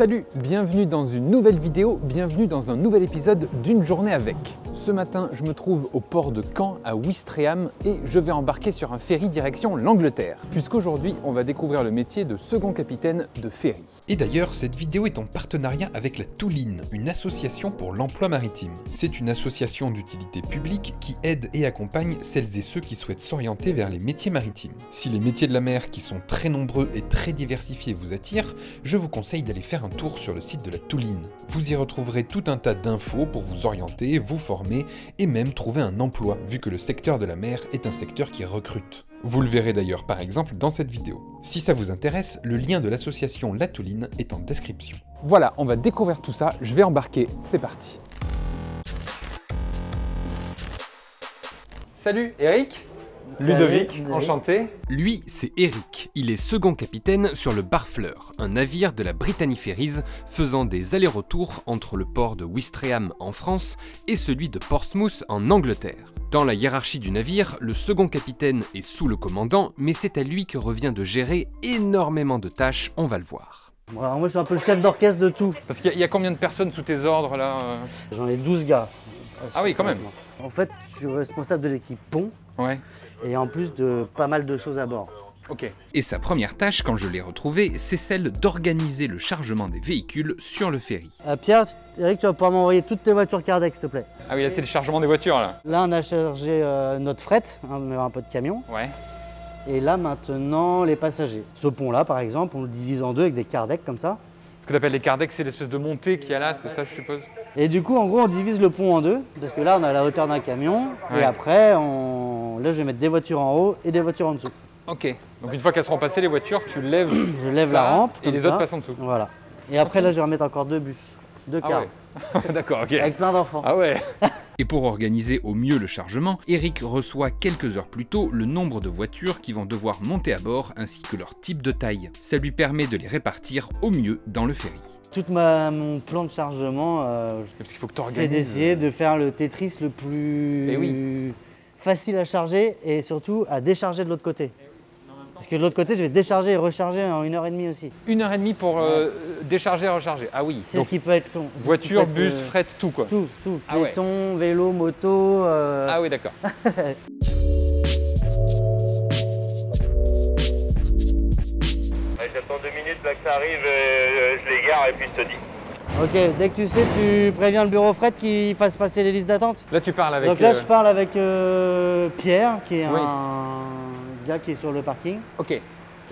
Salut, bienvenue dans une nouvelle vidéo, bienvenue dans un nouvel épisode d'une journée avec. Ce matin, je me trouve au port de Caen à Ouistreham et je vais embarquer sur un ferry direction l'Angleterre, puisqu'aujourd'hui, on va découvrir le métier de second capitaine de ferry. Et d'ailleurs, cette vidéo est en partenariat avec la Touline, une association pour l'emploi maritime. C'est une association d'utilité publique qui aide et accompagne celles et ceux qui souhaitent s'orienter vers les métiers maritimes. Si les métiers de la mer, qui sont très nombreux et très diversifiés, vous attirent, je vous conseille d'aller faire un tour sur le site de la Touline. Vous y retrouverez tout un tas d'infos pour vous orienter, vous former et même trouver un emploi, vu que le secteur de la mer est un secteur qui recrute. Vous le verrez d'ailleurs par exemple dans cette vidéo. Si ça vous intéresse, le lien de l'association La Touline est en description. Voilà, on va découvrir tout ça, je vais embarquer, c'est parti. Salut Eric. Ludovic, enchanté. Lui, c'est Eric. Il est second capitaine sur le Barfleur, un navire de la Brittany Ferries faisant des allers-retours entre le port de Ouistreham en France et celui de Portsmouth en Angleterre. Dans la hiérarchie du navire, le second capitaine est sous le commandant, mais c'est à lui que revient de gérer énormément de tâches, on va le voir. Bon, alors moi je suis un peu le chef d'orchestre de tout. Parce qu'il y a combien de personnes sous tes ordres là? J'en ai 12 gars. Ah oui, quand même. En fait, je suis responsable de l'équipe pont. Ouais. Et en plus de pas mal de choses à bord. Ok. Et sa première tâche, quand je l'ai retrouvé, c'est celle d'organiser le chargement des véhicules sur le ferry. Pierre, Eric, tu vas pouvoir m'envoyer toutes tes voitures Cardex, s'il te plaît. Ah oui, là c'est le chargement des voitures là. Là, on a chargé notre fret, un peu de camion. Ouais. Et là, maintenant, les passagers. Ce pont-là, par exemple, on le divise en deux avec des Cardex comme ça. Ce que tu appelles les Cardex, c'est l'espèce de montée qu'il y a là, c'est ça je suppose? Et du coup, en gros, on divise le pont en deux, parce que là, on a la hauteur d'un camion, Ouais. et après, là, je vais mettre des voitures en haut et des voitures en dessous. Ok. Donc une fois qu'elles seront passées les voitures, tu lèves Je lève ça, la rampe, et comme les ça. autres passent en dessous. Voilà. Et après, là, je vais remettre encore deux bus, deux Ah cars, ouais. D'accord, ok. avec plein d'enfants. Ah ouais. Et pour organiser au mieux le chargement, Eric reçoit quelques heures plus tôt le nombre de voitures qui vont devoir monter à bord ainsi que leur type de taille. Ça lui permet de les répartir au mieux dans le ferry. Tout mon plan de chargement, Parce qu'il faut que tu c'est organises. d'essayer de faire le Tetris le plus Eh oui. facile à charger et surtout à décharger de l'autre côté. Parce que de l'autre côté, je vais décharger et recharger en 1h30 aussi. 1h30 pour décharger et recharger. Ah oui. C'est Donc, ce qui peut être long. C'est ce qui voiture, peut être, bus, fret, tout quoi. Tout. Ah ouais. Péton, vélo, moto. Ah oui, d'accord. J'attends 2 minutes là que ça arrive, je les gare et puis je te dis. Ok, dès que tu sais, tu préviens le bureau fret qu'il fasse passer les listes d'attente. Là tu parles avec... Donc là, je parle avec Pierre, qui est Oui. un gars qui est sur le parking. Ok. Et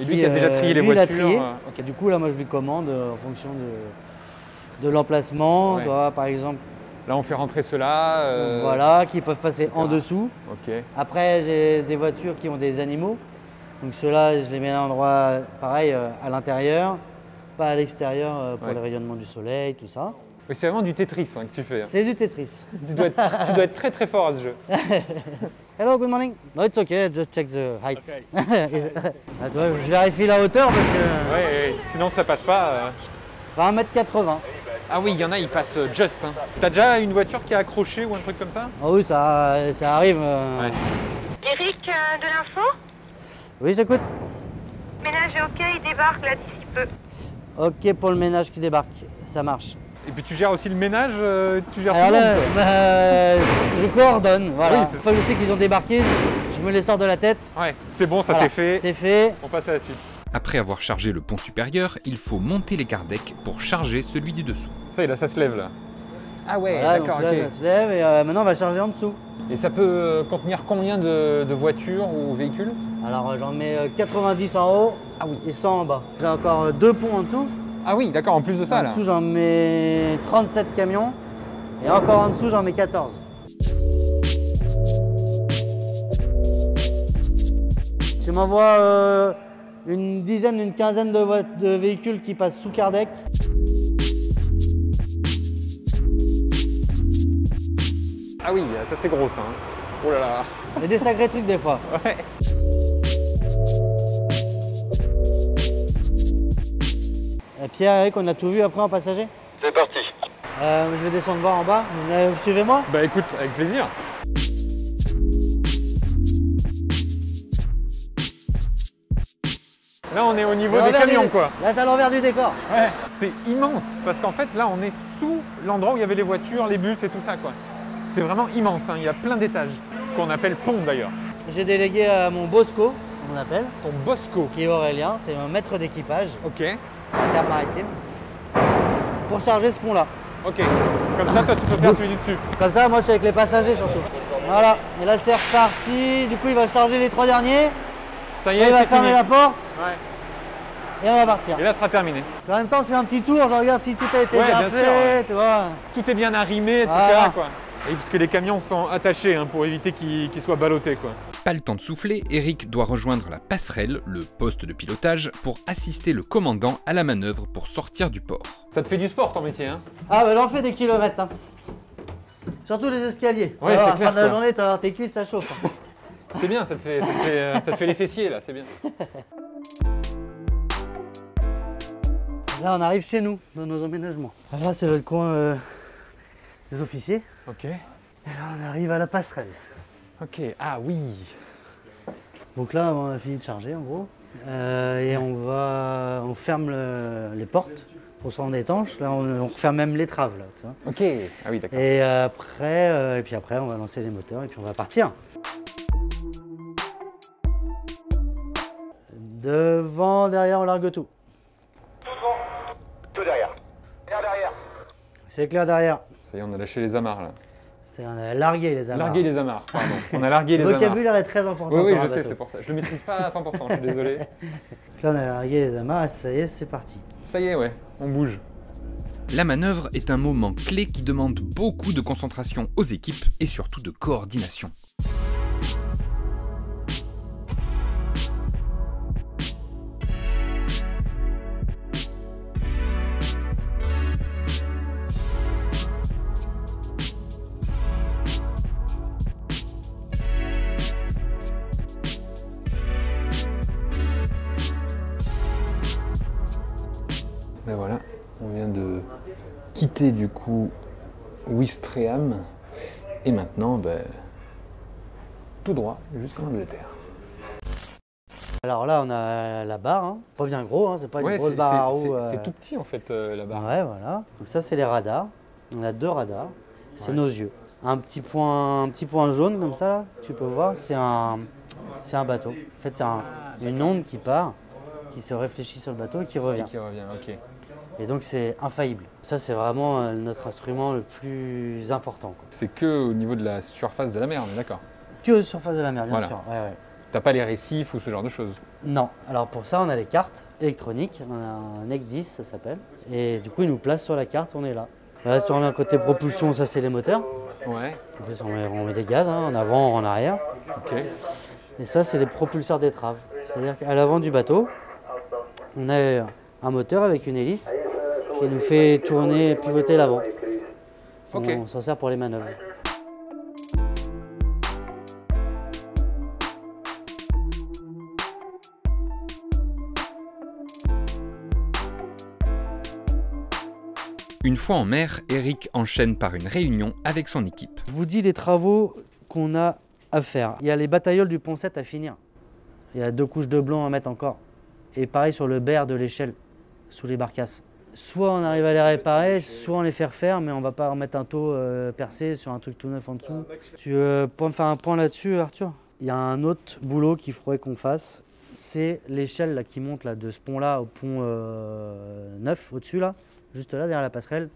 lui qui a déjà trié les lui, il voitures. a trié. Ok. Du coup, là, moi, je lui commande en fonction de l'emplacement. Ouais. Toi, par exemple, Là on fait rentrer ceux-là. voilà, qui peuvent passer en etc. dessous. Ok. Après, j'ai des voitures qui ont des animaux. Donc ceux-là, je les mets à un endroit pareil, à l'intérieur, pas à l'extérieur pour Ouais. le rayonnement du soleil, tout ça. Oui, c'est vraiment du Tetris hein, que tu fais. Hein. C'est du Tetris. Tu dois être très très fort à ce jeu. Hello, good morning. No, it's okay, just check the height. Ah, tu vois, je vérifie la hauteur parce que... Ouais, sinon ça passe pas. Enfin, 1m80. Ah oui, il y en a, ils passent just. Hein. T'as déjà une voiture qui est accrochée ou un truc comme ça? Ah oui, ça arrive. Ouais. Eric, de l'info? Oui, j'écoute. Ménage est ok, il débarque là d'ici peu. Ok pour le ménage qui débarque, ça marche. Et puis tu gères aussi le ménage, tu gères Alors tout le là, monde, quoi. je coordonne, voilà. Oui, c'est Une fois que je sais qu'ils ont débarqué, je me les sors de la tête. Ouais, c'est bon, ça Voilà, c'est fait. C'est fait. On passe à la suite. Après avoir chargé le pont supérieur, il faut monter les cardecs pour charger celui du dessous. Ça y est, là, ça se lève là. Ah ouais, Voilà, d'accord, donc là, ok. ça se lève et maintenant on va charger en dessous. Et ça peut contenir combien de voitures ou véhicules? Alors j'en mets 90 en haut Ah oui. et 100 en bas. J'ai encore deux ponts en dessous. Ah oui, d'accord, en plus de ça En là. dessous j'en mets 37 camions et encore en dessous j'en mets 14. Tu m'envoies une dizaine, une quinzaine de véhicules qui passent sous Kardec. Ah oui, ça c'est gros ça. Hein. Oh là là. Il y a des sacrés trucs des fois. Ouais. Pierre, Eric, on a tout vu après en passager. C'est parti. Je vais descendre voir en bas. Suivez-moi. Bah écoute, avec plaisir. Là, on est au niveau des L'envers camions, du- quoi. Là, t'as l'envers du décor. Ouais, c'est immense parce qu'en fait, là, on est sous l'endroit où il y avait les voitures, les bus et tout ça, quoi. C'est vraiment immense, hein. Il y a plein d'étages qu'on appelle pont d'ailleurs. J'ai délégué à mon Bosco, on appelle, Ton Bosco. qui est Aurélien, c'est un maître d'équipage, Ok, c'est un terme maritime, pour charger ce pont-là. ok. Comme ça, toi, tu peux faire celui du dessus. Comme ça, moi, je suis avec les passagers surtout. Voilà, et là, c'est reparti. Du coup, il va charger les 3 derniers. Ça y Il est, va c'est fermer fini. la porte Ouais. et on va partir. Et là, ce sera terminé. En même temps, je fais un petit tour, je regarde si tout a été Ouais, bien bien sûr, fait, ouais. tu vois. Tout est bien arrimé, etc. Voilà. Quoi. Et parce que les camions sont attachés hein, pour éviter qu'ils soient ballottés, quoi. Pas le temps de souffler, Eric doit rejoindre la passerelle, le poste de pilotage, pour assister le commandant à la manœuvre pour sortir du port. Ça te fait du sport, ton métier, hein? Ah, bah, j'en fais des kilomètres, hein. Surtout les escaliers. Ouais, Alors, c'est à la clair, fin de la quoi. journée, tu vas voir tes cuisses, ça chauffe. hein. C'est bien, ça te fait les fessiers, là, c'est bien. Là, on arrive chez nous, dans nos emménagements. Là, c'est le coin des officiers. Ok, Et là, on arrive à la passerelle. ok. Ah oui. Donc là, on a fini de charger, en gros. Et on ferme les portes pour se rendre étanche. Là, on referme même les traves, là, tu vois. Ok. Ah oui, d'accord. Et puis après, on va lancer les moteurs et puis on va partir. Devant, derrière, on largue tout. Tout derrière. Derrière, derrière. C'est clair derrière. Ça y est, on a lâché les amarres, là. On a largué les amarres. Larguer les amarres, pardon. On a largué les Le amarres. vocabulaire est très important Oui, oui, sur un je sais, bateau. c'est pour ça. Je le maîtrise pas à 100%, je suis désolé. Donc là, on a largué les amarres et ça y est, c'est parti. Ça y est, ouais, on bouge. La manœuvre est un moment clé qui demande beaucoup de concentration aux équipes et surtout de coordination. Ben voilà, on vient de quitter du coup Ouistreham et maintenant, ben, tout droit jusqu'en Angleterre. Alors là, on a la barre, hein. Pas bien gros, hein. C'est pas une Ouais, grosse c'est barre à roues. c'est tout petit en fait là-bas. Ouais, voilà. Donc ça, c'est les radars. On a 2 radars. C'est Ouais. nos yeux. Un petit point jaune comme ça, là, tu peux voir, c'est un bateau. En fait, c'est une onde qui part, qui se réfléchit sur le bateau et qui revient. Qui revient, ok. Et donc, c'est infaillible. Ça, c'est vraiment notre instrument le plus important, quoi. C'est que au niveau de la surface de la mer, on est d'accord. Que surface de la mer, bien Voilà. sûr. Ouais, ouais. T'as pas les récifs ou ce genre de choses. Non. Alors pour ça, on a les cartes électroniques. On a un NEC 10, ça s'appelle. Et du coup, il nous place sur la carte, on est là. Là, si on revient côté propulsion, ça, c'est les moteurs. Ouais, Donc, là, on met des gaz, hein, en avant, en arrière. ok. Et ça, c'est les propulseurs d'étrave. C'est-à-dire qu'à l'avant du bateau, on a un moteur avec une hélice qui nous fait tourner et pivoter l'avant. Ok. On s'en sert pour les manœuvres. Une fois en mer, Eric enchaîne par une réunion avec son équipe. Je vous dis les travaux qu'on a à faire. Il y a les batailloles du pont 7 à finir. Il y a 2 couches de blanc à mettre encore. Et pareil sur le berre de l'échelle, sous les barcasses. Soit on arrive à les réparer, soit on les fait refaire, mais on va pas remettre un taux percé sur un truc tout neuf en dessous. Tu peux me faire un point là-dessus, Arthur? Il y a un autre boulot qu'il faudrait qu'on fasse. C'est l'échelle là, qui monte là, de ce pont-là au pont 9, au-dessus, là, juste là, derrière la passerelle.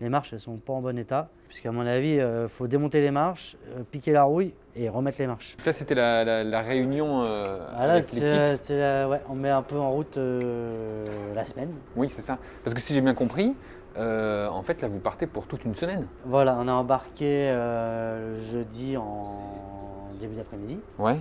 Les marches, elles sont pas en bon état. Puisqu'à mon avis, il faut démonter les marches, piquer la rouille et remettre les marches. Là, c'était la réunion Ah là, avec l'équipe. ouais, on met un peu en route la semaine. Oui, c'est ça. Parce que si j'ai bien compris, en fait, là, vous partez pour toute une semaine. Voilà, on a embarqué jeudi en début d'après-midi Ouais.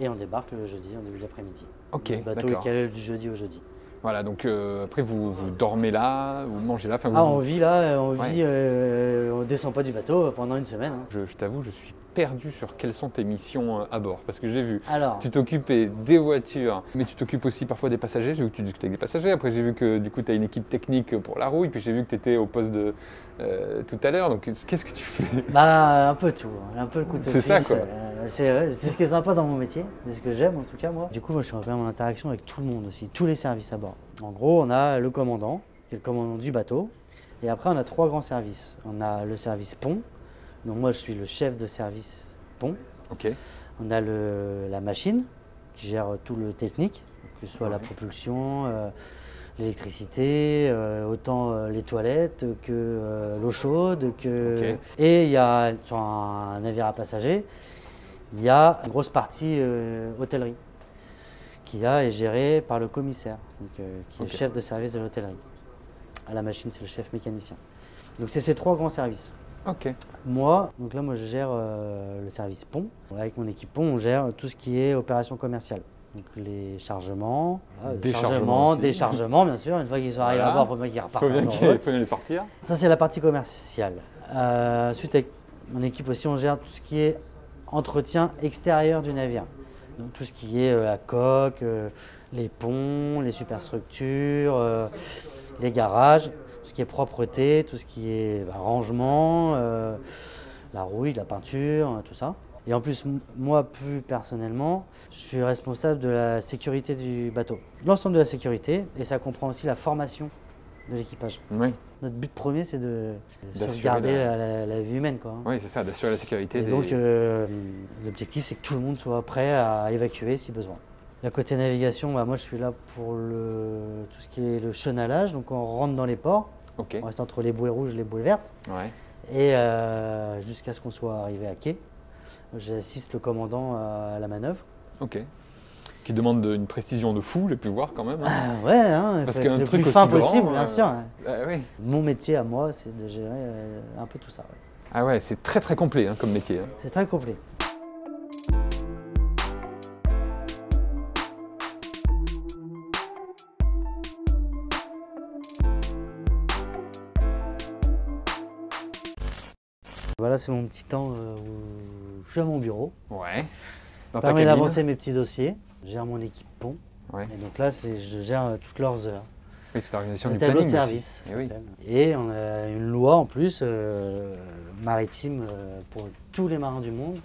et on débarque le jeudi en début d'après-midi. Ok, Le bateau est d'accord. calé du jeudi au jeudi. Voilà, donc après, vous dormez là, vous mangez là. Enfin, Ah, vous- on vit là, Ouais. on descend pas du bateau pendant une semaine. hein. Je t'avoue, je suis perdu sur quelles sont tes missions à bord. Parce que j'ai vu, Alors, tu t'occupais des voitures, mais tu t'occupes aussi parfois des passagers. J'ai vu que tu discutais avec des passagers. Après, j'ai vu que du coup, tu as une équipe technique pour la rouille. Puis j'ai vu que tu étais au poste de tout à l'heure. Donc, qu'est-ce que tu fais? bah, un peu tout, hein. Un peu le couteau C'est ça, suisse, quoi. C'est ce qui est sympa dans mon métier, c'est ce que j'aime en tout cas moi. Du coup, moi je suis vraiment en interaction avec tout le monde aussi, tous les services à bord. En gros, on a le commandant, qui est le commandant du bateau, et après on a 3 grands services. On a le service pont, donc moi je suis le chef de service pont. Ok. On a la machine, qui gère tout le technique, que ce soit la propulsion, l'électricité, autant les toilettes que l'eau chaude. Et il y a, sur un navire à passagers, il y a une grosse partie hôtellerie qui là est gérée par le commissaire, donc, qui est le chef de service de l'hôtellerie. À la machine, c'est le chef mécanicien. Donc c'est ces 3 grands services. Ok. Moi, donc là, je gère le service pont. Avec mon équipe pont, on gère tout ce qui est opération commerciale. Donc les chargements, déchargements bien sûr. Une fois qu'ils sont arrivés à bord, il faut bien qu'ils repartent. Il faut bien les sortir. Ça, c'est la partie commerciale. Ensuite, avec mon équipe aussi, on gère tout ce qui est entretien extérieur du navire. Donc tout ce qui est la coque, les ponts, les superstructures, les garages, tout ce qui est propreté, tout ce qui est rangement, la rouille, la peinture, tout ça. Et en plus, moi, plus personnellement, je suis responsable de la sécurité du bateau. L'ensemble de la sécurité, et ça comprend aussi la formation de l'équipage. Oui. Notre but premier, c'est de sauvegarder la vie humaine, quoi. Oui, c'est ça, d'assurer la sécurité. Et donc, l'objectif, c'est que tout le monde soit prêt à évacuer si besoin. La côté navigation, moi, je suis là pour tout ce qui est le chenalage. Donc, on rentre dans les ports. Ok. On reste entre les bouées rouges et les bouées vertes. Ouais. Et jusqu'à ce qu'on soit arrivé à quai. J'assiste le commandant à la manœuvre. Ok. Qui demande une précision de fou, j'ai pu voir quand même. Hein. Ouais, hein, parce faut qu'un être le truc plus aussi fin grand, possible, bien sûr. Oui. Mon métier à moi, c'est de gérer un peu tout ça. Ouais. Ah ouais, c'est très très complet hein, comme métier. Hein. C'est très complet. Voilà, c'est mon petit temps où je suis à mon bureau. Ouais. Dans Ça permet d'avancer mes petits dossiers. Je gère mon équipe pont. Ouais. Et donc là, je gère toutes leurs heures. Oui, c'est l'organisation Le du tableau planning de service. aussi. Et, oui. Et on a une loi en plus maritime pour tous les marins du monde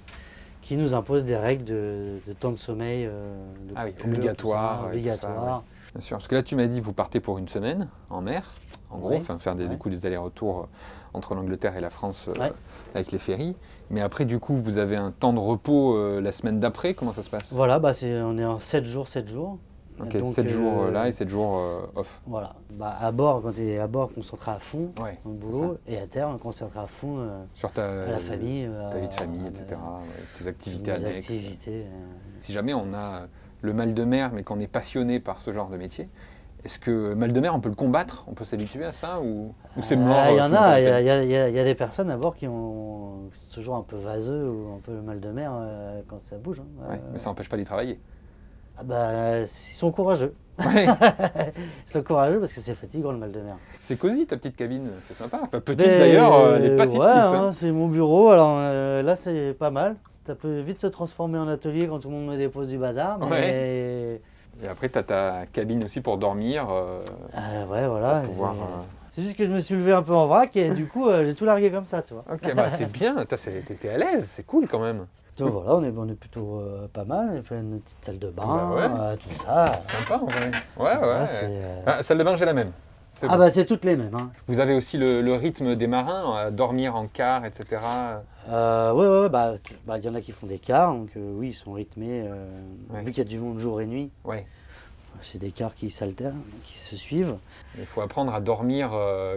qui nous impose des règles de temps de sommeil oui, coupure, obligatoire. obligatoire. Bien sûr, parce que là tu m'as dit vous partez pour une semaine en mer, en gros, faire des allers-retours entre l'Angleterre et la France avec les ferries. Mais après du coup vous avez un temps de repos la semaine d'après, comment ça se passe? Voilà, on est en 7 jours. Ok, donc, 7 jours là et 7 jours off. Voilà, à bord, quand tu es à bord, concentré à fond dans le boulot, et à terre, concentré à fond sur à la famille, ta vie de famille, etc., tes activités annexes. Si jamais on a le mal de mer, mais qu'on est passionné par ce genre de métier, est-ce que le mal de mer, on peut le combattre? On peut s'habituer à ça ou c'est mort? Il y en a, il y a des personnes à bord qui ont toujours un peu vaseux ou un peu le mal de mer quand ça bouge. Hein. Mais ça n'empêche pas d'y travailler. Ils sont courageux. Ouais. Ils sont courageux parce que c'est fatigant le mal de mer. C'est cosy ta petite cabine, c'est sympa. Enfin, petite d'ailleurs, elle n'est pas si petite. Hein. C'est mon bureau, alors là c'est pas mal. Ça peut vite se transformer en atelier quand tout le monde me dépose du bazar. Mais... Et après tu as ta cabine aussi pour dormir. Voilà. C'est juste que je me suis levé un peu en vrac et du coup j'ai tout largué comme ça, tu vois. Ok, c'est bien, t'es à l'aise, c'est cool quand même. Donc voilà, on est plutôt pas mal. Et puis une petite salle de bain, tout ça. Sympa en vrai. Ouais. Salle de bain, j'ai la même. C'est toutes les mêmes. Hein. Vous avez aussi le rythme des marins, dormir en quart, etc. Il y en a qui font des quarts, donc oui, ils sont rythmés. Vu qu'il y a du monde jour et nuit, c'est des quarts qui s'alternent, qui se suivent. Il faut apprendre à dormir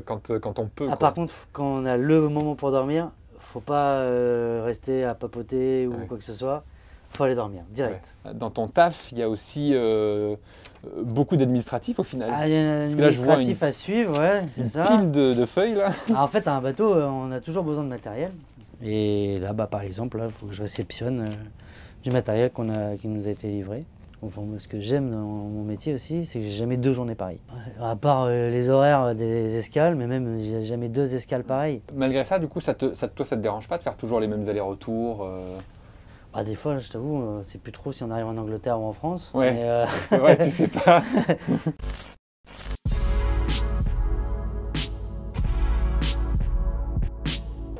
quand on peut. Par contre, quand on a le moment pour dormir, faut pas rester à papoter ou quoi que ce soit. Faut aller dormir, direct. Dans ton taf, il y a aussi beaucoup d'administratifs au final. Il y a un administratif à suivre, c'est ça. Pile de feuilles là. En fait, à un bateau, on a toujours besoin de matériel. Et là, par exemple, il faut que je réceptionne du matériel qui nous a été livré. Enfin, ce que j'aime dans mon métier aussi, c'est que j'ai jamais 2 journées pareilles. À part les horaires des escales, mais même j'ai jamais 2 escales pareilles. Malgré ça, du coup, toi, ça te dérange pas de faire toujours les mêmes allers-retours Des fois, je t'avoue, c'est plus trop si on arrive en Angleterre ou en France. Ouais, c'est vrai, tu sais pas.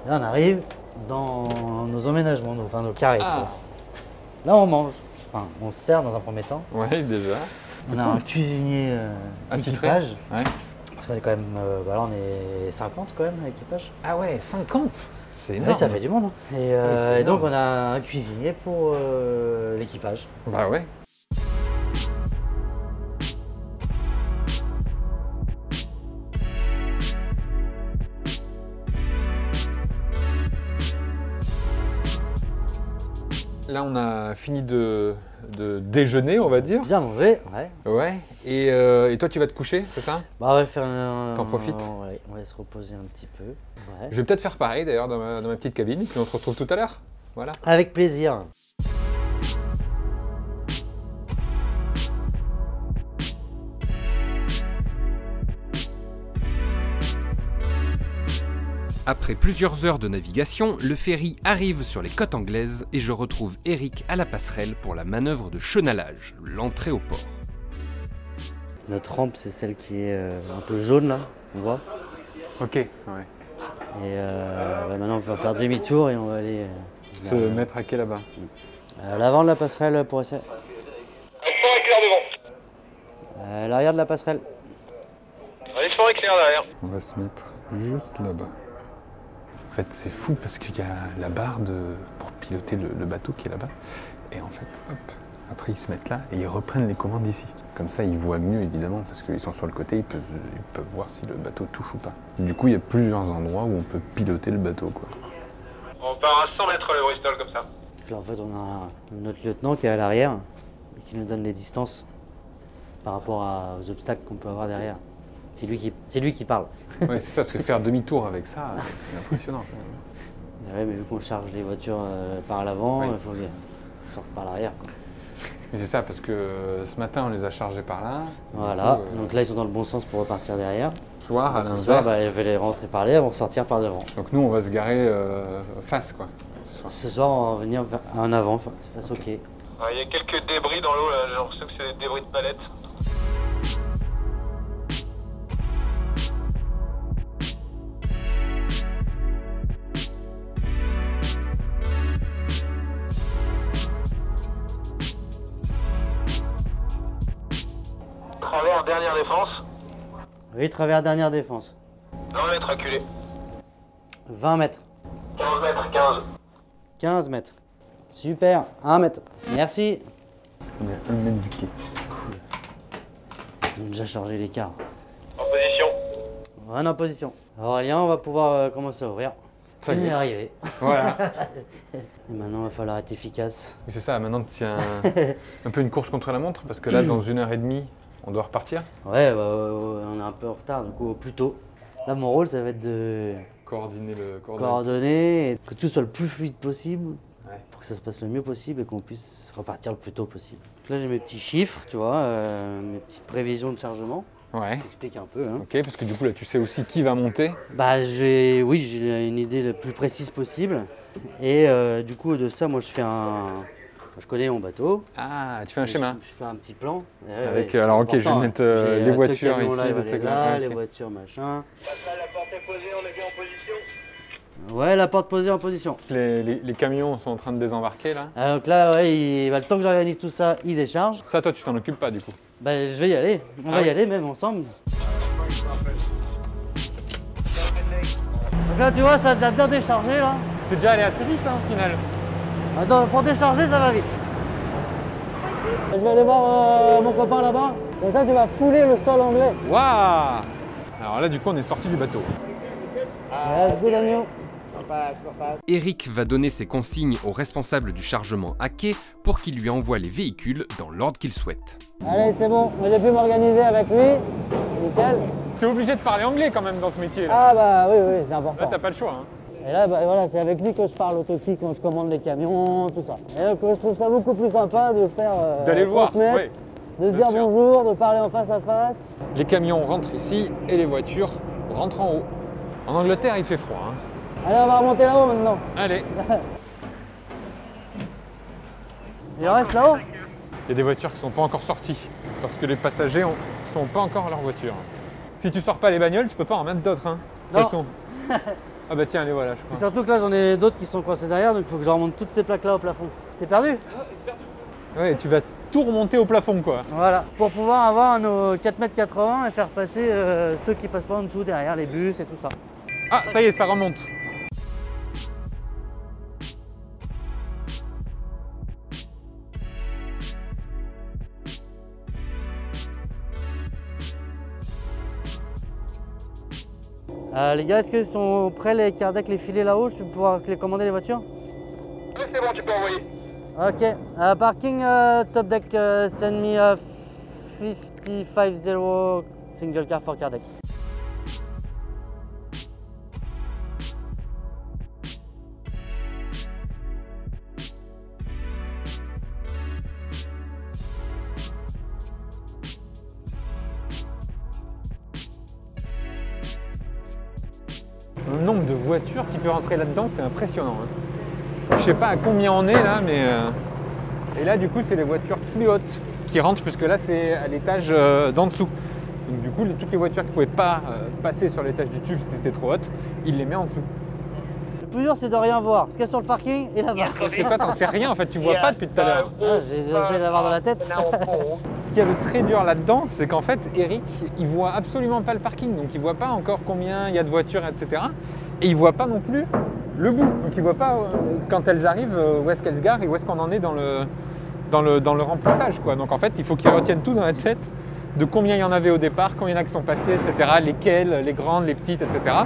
Là, on arrive dans nos emménagements, nos carrés. Là, on mange. Enfin, on se sert dans un premier temps. Ouais, déjà. On a un cuisinier Attitré. équipage. Ouais. Parce qu'on est quand même, là on est 50 quand même à l'équipage. Ah ouais, 50. C'est énorme. Oui, ça fait du monde. Hein. c'est Et donc énorme. on a un cuisinier pour l'équipage. Bah ouais. Là, on a fini de déjeuner, on va dire. Bien mangé, ouais. Ouais. Et toi, tu vas te coucher, c'est ça? Bah on va faire un... T'en profites? Ouais, on va se reposer un petit peu. Ouais. Je vais peut-être faire pareil d'ailleurs dans ma petite cabine, puis on se retrouve tout à l'heure. Voilà. Avec plaisir. Après plusieurs heures de navigation, le ferry arrive sur les côtes anglaises et je retrouve Eric à la passerelle pour la manœuvre de chenalage, l'entrée au port. Notre rampe, c'est celle qui est un peu jaune là, on voit. Ok, ouais. Et maintenant on va faire demi-tour et on va aller Se mettre à quai là-bas. à l'avant de la passerelle pour essayer. Fort éclair devant. À l'arrière de la passerelle. Allez, fort éclair derrière. On va se mettre juste là-bas. En fait, c'est fou parce qu'il y a la barre pour piloter le bateau qui est là-bas. Et en fait, hop, après ils se mettent là et ils reprennent les commandes ici. Comme ça, ils voient mieux évidemment parce qu'ils sont sur le côté, ils peuvent voir si le bateau touche ou pas. Du coup, il y a plusieurs endroits où on peut piloter le bateau, quoi. On part à 100 mètres le Bristol comme ça. Là, en fait, on a notre lieutenant qui est à l'arrière et qui nous donne les distances par rapport aux obstacles qu'on peut avoir derrière. C'est lui qui parle. Ouais, c'est ça, parce que faire demi-tour avec ça, c'est impressionnant. Ouais, mais vu qu'on charge les voitures par l'avant, Oui. il faut qu'elles sortent par l'arrière, quoi. Mais c'est ça, parce que ce matin, on les a chargés par là. Voilà, Du coup, donc là ils sont dans le bon sens pour repartir derrière. ce soir, à Ce l'inverse. soir, je vais les rentrer par là, elles vont ressortir par devant. Donc nous, on va se garer face, quoi. Ce soir. Ce soir, on va venir en avant, face au quai. Il y a quelques débris dans l'eau, là. J'ai l'impression que c'est des débris de palettes. Travers dernière défense. Oui, travers dernière défense. 20 mètres acculé. 20 mètres. 15 mètres, 15. 15 mètres. Super, 1 mètre. Merci. On est à 1 mètre du quai. Ils ont déjà chargé l'écart. En position. On est en position. Aurélien, on va pouvoir commencer à ouvrir. Ça y On est. est arrivé. Voilà. Et maintenant, il va falloir être efficace. Mais c'est ça, maintenant, tu tiens un peu une course contre la montre, parce que là, dans 1h30, on doit repartir. Ouais, on est un peu en retard, du coup, plus tôt. Là, mon rôle, ça va être de Coordonner. coordonner et que tout soit le plus fluide possible Ouais. pour que ça se passe le mieux possible et qu'on puisse repartir le plus tôt possible. Donc là, j'ai mes petits chiffres, tu vois, mes petites prévisions de chargement. Ouais. J'explique un peu. Hein. Ok, parce que du coup, là, tu sais aussi qui va monter. Bah, j'ai une idée la plus précise possible. Et du coup, de ça, moi, je connais mon bateau. Ah, tu fais un schéma. Je fais un petit plan. Avec, c'est alors, ok, je vais important, mettre hein. J'ai, les ce voitures camion-là, ici, il va des aller trucs là, là. les Ok. voitures, machin. Là, la porte est posée, on est bien en position. Ouais, la porte posée en position. Les camions sont en train de désembarquer là. Donc là, ouais, le temps que j'organise tout ça, il décharge. Ça, toi, tu t'en occupes pas du coup. Bah, je vais y aller. On va y aller même ensemble. Donc là, tu vois, ça a déjà bien déchargé là. C'est déjà allé assez vite, hein, au final. Attends, pour décharger, ça va vite. Je vais aller voir mon copain là-bas. Comme ça, tu vas fouler le sol anglais. Waouh! Alors là, du coup, on est sorti du bateau. Let's go, Daniel. Eric va donner ses consignes au responsable du chargement à quai pour qu'il lui envoie les véhicules dans l'ordre qu'il souhaite. Allez, c'est bon. J'ai pu m'organiser avec lui. Nickel. T'es obligé de parler anglais quand même dans ce métier là. Ah bah oui, c'est Là, important. t'as pas le choix. Hein. Et là, bah, voilà, c'est avec lui que je parle au toki quand je commande les camions, tout ça. Et donc, je trouve ça beaucoup plus sympa de faire D'aller le voir, 30 mètres, oui. de se bien dire sûr. bonjour, de parler en face à face. Les camions rentrent ici et les voitures rentrent en haut. En Angleterre, il fait froid. Hein. Allez, on va remonter là-haut maintenant. Allez, Il reste là-haut? il y a des voitures qui sont pas encore sorties parce que les passagers sont pas encore à leur voiture. Si tu sors pas les bagnoles, tu peux pas en mettre d'autres. Hein. De toute Non. façon. Ah bah tiens, les voilà, je Et crois. surtout que là, j'en ai d'autres qui sont coincés derrière, donc il faut que je remonte toutes ces plaques-là au plafond. T'es perdu? Ouais, tu vas tout remonter au plafond, quoi. Voilà, pour pouvoir avoir nos 4,80 m et faire passer ceux qui passent pas en dessous derrière, les bus et tout ça. Ah, ça y est, ça remonte. Les gars, est-ce qu'ils sont prêts les car decks, les filets là-haut? Je vais pouvoir les commander les voitures? Oui, c'est bon, tu peux envoyer. Ok, parking top deck, send me 55-0 single car for car deck. Le nombre de voitures qui peut rentrer là-dedans, c'est impressionnant. Hein. Je sais pas à combien on est là, mais... Et là, du coup, c'est les voitures plus hautes qui rentrent, puisque là, c'est à l'étage d'en dessous. Donc du coup, toutes les voitures qui ne pouvaient pas passer sur l'étage du dessus, parce que c'était trop haute, il les met en dessous. Le plus dur, c'est de rien voir. Ce qu'il y a sur le parking et là-bas. Parce que toi, t'en sais rien, en fait, tu vois pas depuis tout à l'heure. Ah, j'essaie d'avoir dans la tête. Ce qu'il y a de très dur là-dedans, c'est qu'en fait, Eric, il voit absolument pas le parking, donc il voit pas encore combien il y a de voitures, etc. Et il voit pas non plus le bout, donc il voit pas quand elles arrivent, où est-ce qu'elles se garent et où est-ce qu'on en est dans le remplissage, quoi. Donc en fait, il faut qu'il retienne tout dans la tête, de combien il y en avait au départ, combien il y en a qui sont passés, etc. Lesquelles, les grandes, les petites, etc.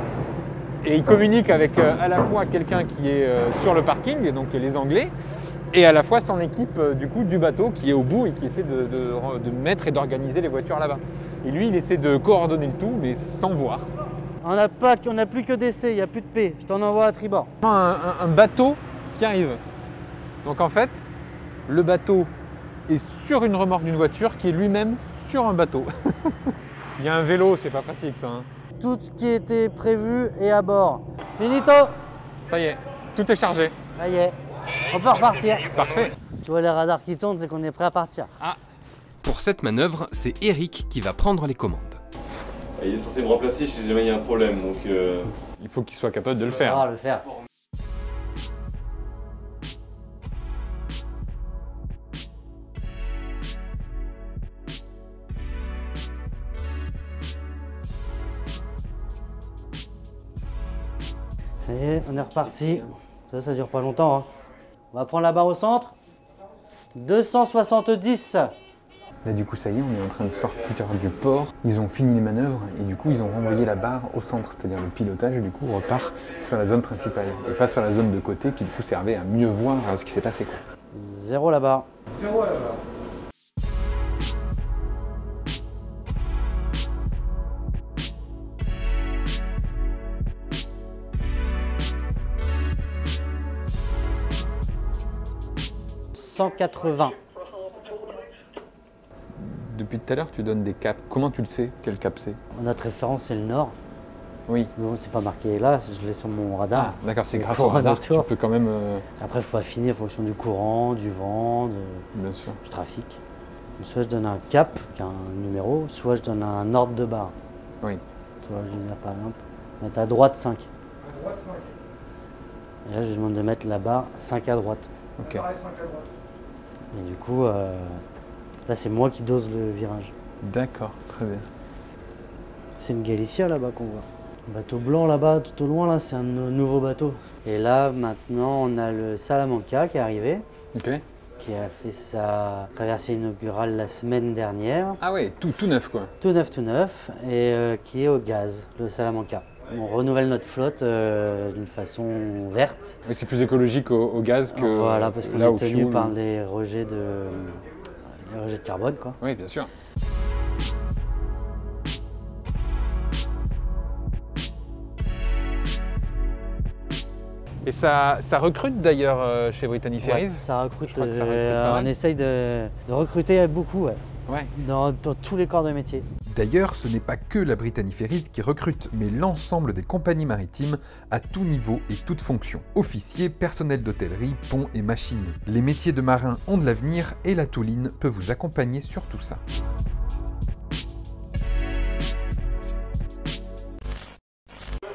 Et il communique avec à la fois quelqu'un qui est sur le parking, donc les Anglais, et à la fois son équipe du coup du bateau qui est au bout et qui essaie de mettre et d'organiser les voitures là-bas. Et lui, il essaie de coordonner le tout, mais sans voir. On n'a plus que d'essai, il n'y a plus de P. Je t'en envoie à tribord. Un bateau qui arrive. Donc en fait, le bateau est sur une remorque d'une voiture qui est lui-même sur un bateau. Il y a un vélo, c'est pas pratique ça. Hein. Tout ce qui était prévu est à bord. Finito! Ça y est, tout est chargé. Ça y est, on peut repartir. Parfait. Tu vois les radars qui tournent, c'est qu'on est prêt à partir. Ah. Pour cette manœuvre, c'est Eric qui va prendre les commandes. Il est censé me remplacer si jamais il y a un problème, donc... Il faut qu'il soit capable de le Ça faire. va le faire. Ça y est, on est reparti. Ça dure pas longtemps. Hein. On va prendre la barre au centre. 270. Là du coup ça y est, on est en train de sortir du port. Ils ont fini les manœuvres et du coup ils ont renvoyé la barre au centre, c'est-à-dire le pilotage du coup repart sur la zone principale et pas sur la zone de côté qui du coup servait à mieux voir ce qui s'est passé, quoi. 0 la barre. 0 à la barre. « 180. Depuis tout à l'heure, tu donnes des caps. Comment tu le sais, quel cap c'est? Notre référence, c'est le nord. Oui. Bon, c'est pas marqué là, je l'ai sur mon radar. Ah, d'accord, c'est grâce Pour au radar, un tu tour. peux quand même... Après, il faut affiner en fonction du courant, du vent, Bien sûr. du trafic. Soit je donne un cap, qui a un numéro, soit je donne un ordre de barre. Oui. Tu vois, je vais dire par exemple, mettre à droite 5. À droite 5. Et là, je lui demande de mettre la barre 5 à droite. Ok. Et du coup, là, c'est moi qui dose le virage. D'accord, très bien. C'est une Galicia là-bas qu'on voit. Le bateau blanc là-bas, tout au loin, là, c'est un nouveau bateau. Et là, maintenant, on a le Salamanca qui est arrivé, Ok. qui a fait sa traversée inaugurale la semaine dernière. Ah ouais, tout neuf quoi. Tout neuf, et qui est au gaz, le Salamanca. On renouvelle notre flotte d'une façon verte. Mais c'est plus écologique au gaz que Voilà, parce qu'on là est au tenu fuel. par les rejets de carbone, quoi. Oui, bien sûr. Et ça recrute d'ailleurs chez Brittany Ferries. Ouais, ça recrute, Je crois que ça recrute pas mal. on essaye de recruter beaucoup, ouais, Ouais. dans tous les corps de métier. D'ailleurs, ce n'est pas que la Brittany Ferries qui recrute, mais l'ensemble des compagnies maritimes à tout niveau et toute fonction. Officiers, personnel d'hôtellerie, ponts et machines. Les métiers de marin ont de l'avenir et la Touline peut vous accompagner sur tout ça.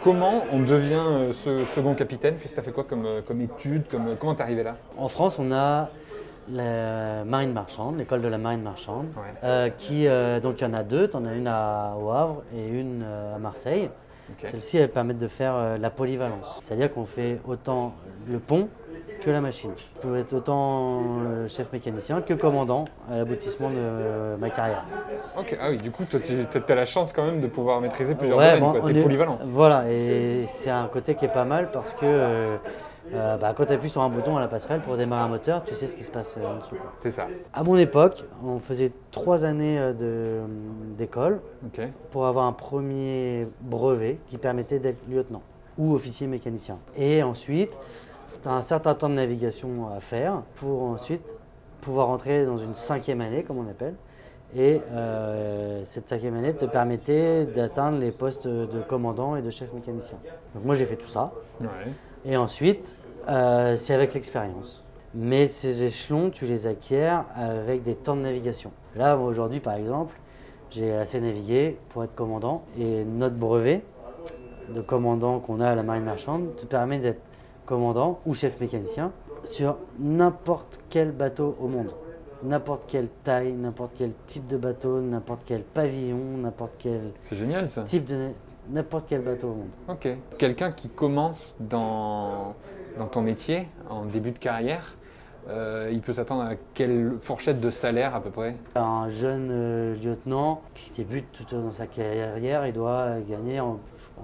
Comment on devient second capitaine? Qu'est-ce que tu as fait quoi comme études? Comment t'es arrivé là? En France, on a la marine marchande, l'école de la marine marchande, Ouais. donc il y en a deux, tu en as une au Havre et une à Marseille. Ok. Celle-ci, elle permet de faire la polyvalence, c'est-à-dire qu'on fait autant le pont que la machine. Je peux être autant chef mécanicien que commandant à l'aboutissement de ma carrière. Ok, ah oui, du coup, toi, tu as la chance quand même de pouvoir maîtriser plusieurs Ouais, domaines, bon, quoi. T'es polyvalent. Voilà, et c'est un côté qui est pas mal parce que quand tu appuies sur un bouton à la passerelle pour démarrer un moteur, tu sais ce qui se passe en dessous, quoi. C'est ça. À mon époque, on faisait 3 années d'école Ok. pour avoir un premier brevet qui permettait d'être lieutenant ou officier mécanicien. Et ensuite, tu as un certain temps de navigation à faire pour ensuite pouvoir entrer dans une 5e année, comme on appelle. Et cette 5e année te permettait d'atteindre les postes de commandant et de chef mécanicien. Donc moi j'ai fait tout ça. Ouais. Et ensuite, c'est avec l'expérience. Mais ces échelons, tu les acquiers avec des temps de navigation. Là, moi, aujourd'hui, par exemple, j'ai assez navigué pour être commandant. Et notre brevet de commandant qu'on a à la marine marchande te permet d'être commandant ou chef mécanicien sur n'importe quel bateau au monde. N'importe quelle taille, n'importe quel type de bateau, n'importe quel pavillon, n'importe quel C'est génial ça. type de... n'importe quel bateau au monde. Ok. Quelqu'un qui commence dans ton métier, en début de carrière, il peut s'attendre à quelle fourchette de salaire à peu près? Un jeune lieutenant qui débute tout dans sa carrière, il doit gagner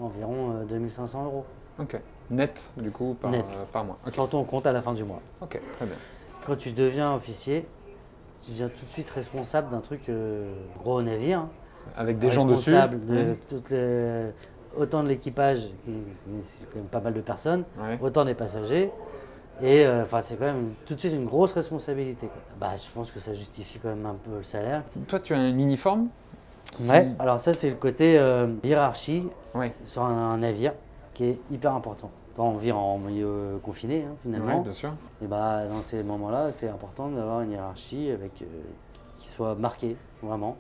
environ 2500 €. Ok. Net, du coup, Net. par mois. Ok. Quand on compte à la fin du mois. Ok, très bien. Quand tu deviens officier, tu deviens tout de suite responsable d'un truc gros navire. Hein. Avec des gens dessus. Responsable de Ouais. autant de l'équipage, c'est quand même pas mal de personnes, Ouais. autant des passagers. Et c'est quand même tout de suite une grosse responsabilité, quoi. Bah, je pense que ça justifie quand même un peu le salaire. Toi, tu as un uniforme? Ouais. Alors ça, c'est le côté hiérarchie Ouais. sur un navire qui est hyper important. On vit en milieu confiné, hein, finalement. Ouais, bien sûr. Et bah, dans ces moments-là, c'est important d'avoir une hiérarchie avec, qui soit marquée, vraiment.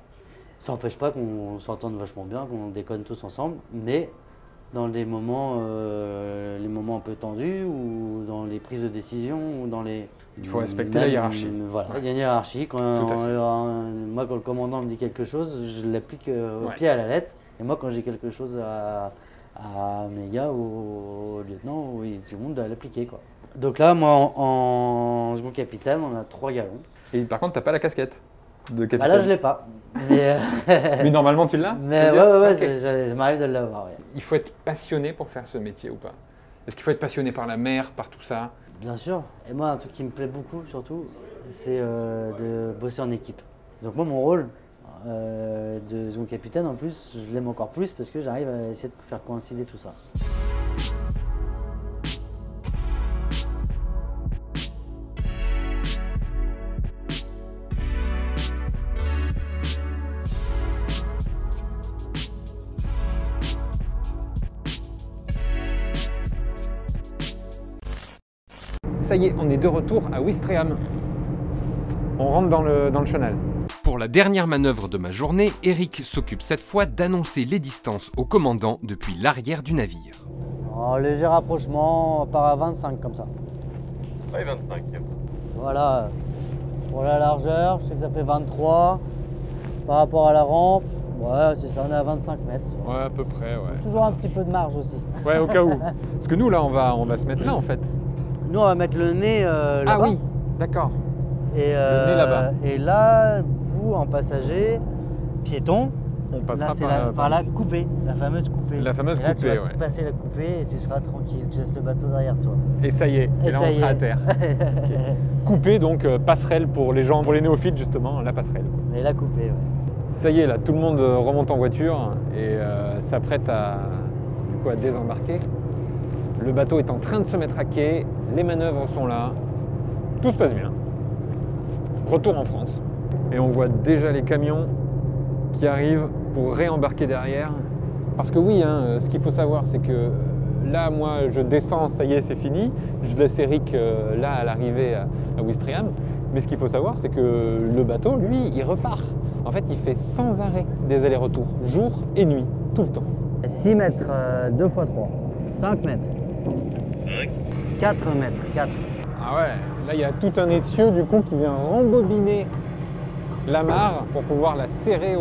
Ça n'empêche pas qu'on s'entende vachement bien, qu'on déconne tous ensemble, mais dans les moments un peu tendus ou dans les prises de décision ou dans les... Il faut respecter la hiérarchie. Voilà, il y a une hiérarchie. Quand Tout à fait. moi, quand le commandant me dit quelque chose, je l'applique au Ouais. pied à la lettre. Et moi, quand j'ai quelque chose à mes gars ou au lieutenant, oui, tout le monde doit l'appliquer, quoi. Donc là, moi, en second capitaine, on a 3 galons. Et par contre, t'as pas la casquette de capitaine. Bah là, je l'ai pas. Mais, Mais normalement, tu l'as? mais tu veux dire? ouais, Ok. ça m'arrive de l'avoir, ouais. Il faut être passionné pour faire ce métier ou pas? Est-ce qu'il faut être passionné par la mer, par tout ça? Bien sûr. Et moi, un truc qui me plaît beaucoup, surtout, c'est de bosser en équipe. Donc moi, mon rôle de second capitaine, en plus, je l'aime encore plus parce que j'arrive à essayer de faire coïncider tout ça. Ça y est, on est de retour à Ouistreham. On rentre dans le chenal. Pour la dernière manœuvre de ma journée, Eric s'occupe cette fois d'annoncer les distances au commandant depuis l'arrière du navire. En léger rapprochement, on part à 25 comme ça. Ouais, 25. Voilà. Pour la largeur, je sais que ça fait 23. Par rapport à la rampe, ouais, c'est ça, on est à 25 mètres. Ouais, à peu près, ouais. Toujours un petit peu de marge aussi. Ouais, au cas où. Parce que nous, là, on va se mettre là, en fait. Nous, on va mettre le nez là-bas. Ah oui, d'accord. Et, Le nez là-bas. Et là, vous, en passager, piéton, On passera là, c'est par, par la coupée, la fameuse coupée. La fameuse et là, coupée, tu vas ouais. passer la coupée et tu seras tranquille, tu laisses le bateau derrière toi. Et ça y est, et là, ça on y sera est. à terre. Coupé, donc passerelle pour les gens, pour les néophytes, justement, la passerelle. Mais la coupée, ouais. Ça y est, là, tout le monde remonte en voiture et s'apprête à désembarquer. Le bateau est en train de se mettre à quai, les manœuvres sont là, tout se passe bien. Retour en France. Et on voit déjà les camions qui arrivent pour réembarquer derrière. Parce que oui, hein, ce qu'il faut savoir, c'est que là, moi, je descends, ça y est, c'est fini. Je laisse Eric là à l'arrivée à Ouistreham. Mais ce qu'il faut savoir, c'est que le bateau, lui, il repart. En fait, il fait sans arrêt des allers-retours, jour et nuit, tout le temps. 6 mètres, 2 x 3. 5 mètres. 4 mètres, 4. Ah ouais, là il y a tout un essieu du coup qui vient rembobiner l'amarre pour pouvoir la serrer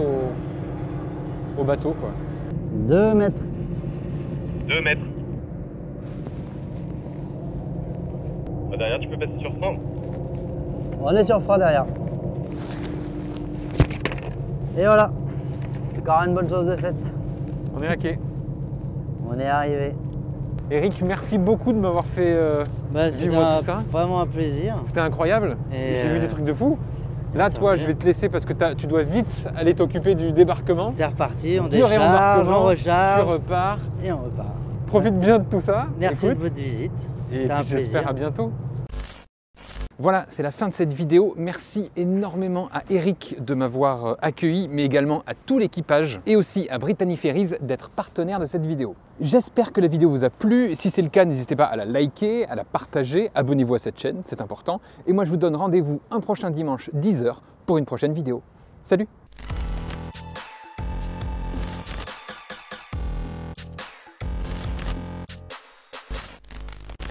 au bateau quoi. 2 mètres. 2 mètres. Derrière, tu peux passer sur frein. On est sur frein derrière. Et voilà. Encore une bonne chose de faite. On est à quai. On est arrivé. Eric, merci beaucoup de m'avoir fait C'était vivre tout ça. vraiment un plaisir. C'était incroyable. Et J'ai vu des trucs de fou. Là, ça toi, va je bien. vais te laisser parce que tu dois vite aller t'occuper du débarquement. C'est reparti, on Du décharge, réembarquement, on recharge tu repars. et on repart. Profite bien de tout ça. Merci Écoute, de votre visite. et C'était un puis j'espère plaisir. à bientôt. Voilà, c'est la fin de cette vidéo. Merci énormément à Eric de m'avoir accueilli, mais également à tout l'équipage et aussi à Brittany Ferries d'être partenaire de cette vidéo. J'espère que la vidéo vous a plu. Si c'est le cas, n'hésitez pas à la liker, à la partager. Abonnez-vous à cette chaîne, c'est important. Et moi, je vous donne rendez-vous un prochain dimanche 10 h pour une prochaine vidéo. Salut!